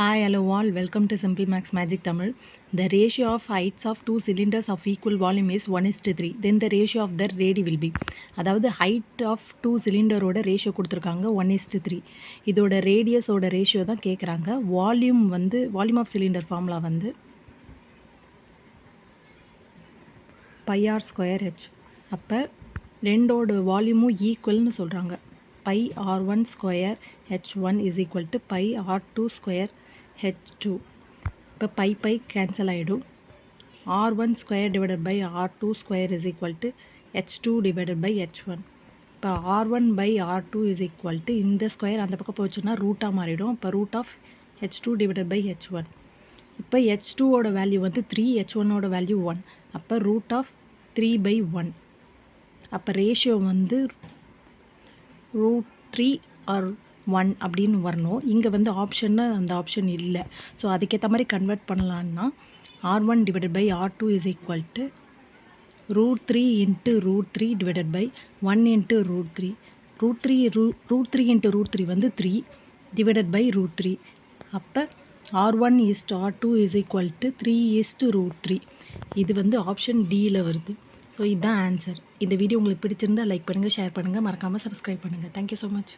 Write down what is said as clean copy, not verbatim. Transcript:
Hi, hello all. Welcome to Simple Max Magic Tamil. The ratio of heights of two cylinders of equal volume is 1:3. Then the ratio of their radii will be. அதாவது height of two cylinderோட ratio கொடுத்துருக்காங்க 1:3. இதோட ரேடியஸோட ratio தான் கேட்குறாங்க. Volume of cylinder formula வந்து pi r square h. அப்போ ரெண்டோட வால்யூமும் ஈக்குவல்னு சொல்கிறாங்க. Pi R1 square H1 is equal to pi R2 square H2. இப்போ பை கேன்சல் ஆகிடும். R1 square divided by R2 square is equal to H2 divided by H1. இப்போ R1 by R2 is equal to இந்த square அந்த பக்கம் போச்சுன்னா ரூட்டாக மாறிடும். இப்போ root of H2 divided by H1. இப்போ H2ஓட வேல்யூ வந்து 3, H1ஓட வேல்யூ 1. அப்போ ரூட் ஆஃப் 3 பை 1. அப்போ ரேஷியோ வந்து √3 ஆர் 1 அப்படின்னு வரணும். இங்கே வந்து ஆப்ஷன்னு அந்த ஆப்ஷன் இல்லை. ஸோ அதுக்கேற்ற மாதிரி கன்வெர்ட் பண்ணலான்னா R1 divided by R2 is equal to √3 into √3 divided by 1 into √3. √3 into √3 வந்து 3 டிவைடட் பை √3. அப்போ R1 is to R2 is equal to 3 is to √3. இது வந்து ஆப்ஷன் டியில் வருது. ஸோ இதுதான் ஆன்சர். இந்த வீடியோ உங்களுக்கு பிடிச்சிருந்தா லைக் பண்ணுங்கள், ஷேர் பண்ணுங்கள், மறக்காமல் சப்ஸ்கிரைப் பண்ணுங்கள். Thank you so much.